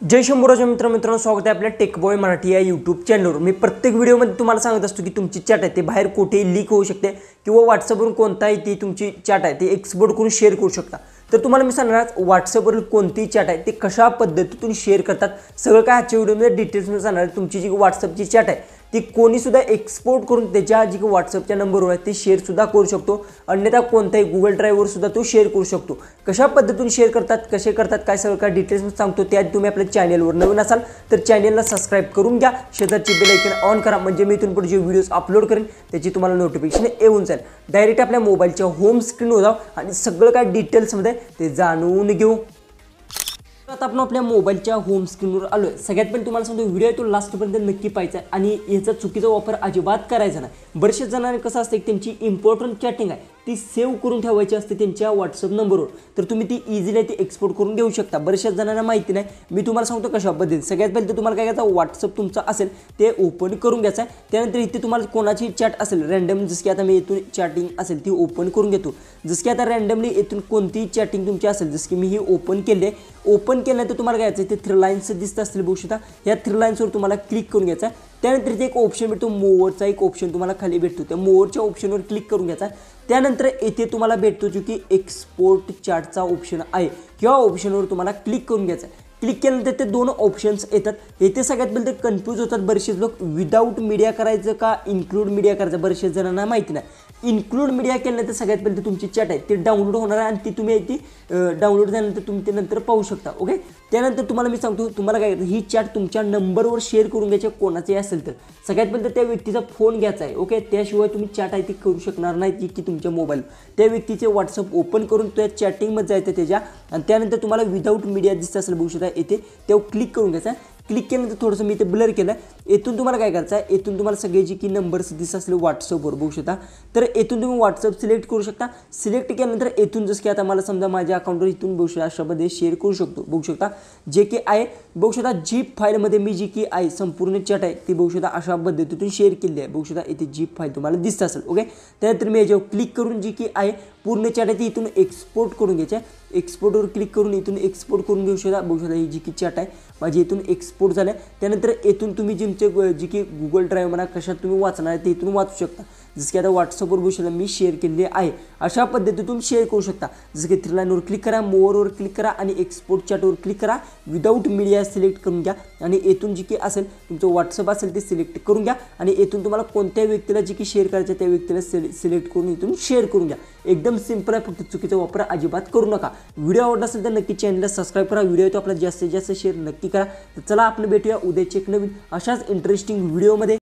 जय शंभूराज मित्रांनो, स्वागत आहे आपल्या टेकबॉय मराठी या यूट्यूब चॅनलवर। मी प्रत्येक व्हिडिओमध्ये तुम्हाला सांगत असतो की तुमची चॅट आहे ते बाहेर कुठेही लीक होऊ शकते किंवा व्हॉट्सअपवरून कोणताही ती तुमची चॅट आहे ती एक्सपोर्ट करून शेअर करू शकता। तर तुम्हाला मी सांगणार व्हॉट्सअपवरील कोणतीही चॅट आहे ते कशा पद्धतीतून शेअर करतात सगळं काय आजच्या व्हिडिओमध्ये डिटेल्समध्ये सांगणार आहे। तुमची जी व्हॉट्सअपची चॅट आहे ती कोणी सुद्धा एक्सपोर्ट करून त्याच्या जी व्हॉट्सअपच्या नंबरवर आहे ते शेअर सुद्धा करू शकतो, अन्यथा कोणत्याही गुगल ड्राईव्हवर सुद्धा तो शेअर करू शकतो। कशा पद्धतीतून शेअर करतात, कसे करतात, काय सगळं काय डिटेल्स सांगतो। त्याआधी तुम्ही आपल्या चॅनलवर नवीन असाल तर चॅनलला सबस्क्राइब करून घ्या, शेजारची बेल आयकॉन ऑन करा, म्हणजे मी इथून पुढे जे व्हिडिओज अपलोड करेन त्याची तुम्हाला नोटिफिकेशन येऊन जाईल। डायरेक्ट आपल्या मोबाईलच्या होम स्क्रीनवर जाऊ आणि सगळं काय डिटेल्समध्ये ते जाणून घेऊ। आता आपण आपल्या मोबाईलच्या होम स्क्रीनवर आलोय। सगळ्यात पण तुम्हाला सांगतो व्हिडिओ तो लास्टपर्यंत नक्की पाहायचा आणि याचा चुकीचा वापर अजिबात करायचा नाही। बरेचसे जणांना कसं असतं की त्यांची इम्पॉर्टंट चॅटिंग आहे ती सेव्ह करून ठेवायची असते त्यांच्या व्हॉट्सअप नंबरवर, तर तुम्ही ती इझिली ती एक्सपोर्ट करून घेऊ शकता। बरेचशा जणांना माहिती नाही, मी तुम्हाला सांगतो कशा पद्धतीने। सगळ्यात पहिले तुम्हाला काय करायचं, व्हॉट्सअप तुमचा असेल ते ओपन करून घ्यायचं आहे। त्यानंतर इथे तुम्हाला कोणाची चॅट असेल रँडम, जसं की आता मी इथून चॅटिंग असेल ती ओपन करून घेतो। जसं की आता रँडमली इथून कोणतीही चॅटिंग तुमची असेल, जसं की मी ही ओपन केले। ओपन केल्यानंतर तुम्हाला काय करायचं, इथे 3 लाईन्स दिसत असतील बघू शकता, या 3 लाईन्सवर तुम्हाला क्लिक करून घ्यायचं आहे। त्यानंतर इथे एक ऑप्शन भेटतो मोअरचा, एक ऑप्शन तुम्हाला खाली भेटतो, त्या मोअरच्या ऑप्शनवर क्लिक करून घ्यायचा। त्यानंतर येथे तुम्हाला भेटतो जो की एक्सपोर्ट चॅटचा ऑप्शन आहे, किंवा ऑप्शनवर तुम्हाला क्लिक करून घ्यायचं आहे। क्लिक केल्यानंतर ते 2 ऑप्शन्स येतात। येथे सगळ्यात पहिले ते कन्फ्यूज होतात बरेचसे लोक, विदाऊट मीडिया करायचं का इन्क्लूड मीडिया करायचं, बरेचशे जणांना माहिती नाही। इन्क्लूड मीडिया केल्यानंतर सगळ्यात पहिले तुमची चॅट आहे ती डाउनलोड होणार आहे आणि ती तुम्ही ती डाउनलोड झाल्यानंतर तुम्ही ते नंतर पाहू शकता। ओके, त्यानंतर तुम्हाला मी सांगतो तुम्हाला काय ही चॅट तुमच्या नंबरवर शेअर करून घ्यायची कोणाचंही असेल तर सगळ्यात पहिले त्या व्यक्तीचा फोन घ्यायचा आहे। ओके, त्याशिवाय तुम्ही चॅट आहे ती करू शकणार नाही, जी की तुमच्या मोबाईल त्या व्यक्तीचे व्हॉट्सअप ओपन करून त्या चॅटिंगमध्ये जायचं त्याच्या, आणि त्यानंतर तुम्हाला विदाऊट मीडिया दिसत असेल बघू शकता येथे तेव्हा क्लिक करून घ्यायचं आहे। क्लिक केल्यानंतर थोडंसं मी ते ब्लर केलं। येथून तुम्हाला काय करायचं आहे, येथून तुम्हाला सगळे जी की नंबर्स दिसत असले व्हॉट्सअपवर बघू शकता, तर येथून तुम्ही व्हॉट्सअप सिलेक्ट करू शकता। सिलेक्ट केल्यानंतर येथून जसं की आता मला समजा माझ्या अकाउंटवर इथून बघू शकता अशामध्ये शेअर करू शकतो, बघू शकता जे की आहे बघू शकता जीप फाईलमध्ये मी जी की आहे संपूर्ण चॅट आहे ती बघू शकता अशा पद्धतीतून शेअर केली आहे। बघू शकता इथे जीप फाईल तुम्हाला दिसत असेल। ओके, त्यानंतर मी याच्यावर क्लिक करून जी की आहे पूर्ण चॅट आहे ती इथून एक्सपोर्ट करून घ्यायची आहे। एक्सपोर्टवर क्लिक करून इथून एक्सपोर्ट करून घेऊ शकता। बघू शकता ही जी की चॅट आहे माझी इथून एक्सपोर्ट झालं आहे। त्यानंतर येथून तुम्ही तुमचे जी की गुगल ड्राईव्ह म्हणा कशात तुम्ही वाचणार आहे ते इथून वाचू शकता। जसं की आता व्हॉट्सअपवर बघू शकता मी शेअर केलेली आहे, अशा पद्धतीतून शेअर करू शकता। जसं की 3 लाईनवर क्लिक करा, मोअरवर क्लिक करा आणि एक्सपोर्ट चॅटवर क्लिक करा। विदाऊट मीडिया सिलेक्ट करून घ्या आणि येथून जी की असेल तुमचं व्हॉट्सअप असेल ते सिलेक्ट करून घ्या आणि येथून तुम्हाला कोणत्या व्यक्तीला जी की शेअर करायचं त्या व्यक्तीला सिलेक्ट करून इथून शेअर करून घ्या। एकदम सिंपल आहे, फक्त चुकीचा वापर अजिबात करू नका। व्हिडिओ आवडला असेल तर नक्की चॅनलला सबस्क्राईब करा, व्हिडिओ तो आपला जास्तीत जास्त शेअर नक्की करा। तर चला आपण भेटूया उद्याच्या एक नवीन अशाच इंटरेस्टिंग व्हिडिओमध्ये।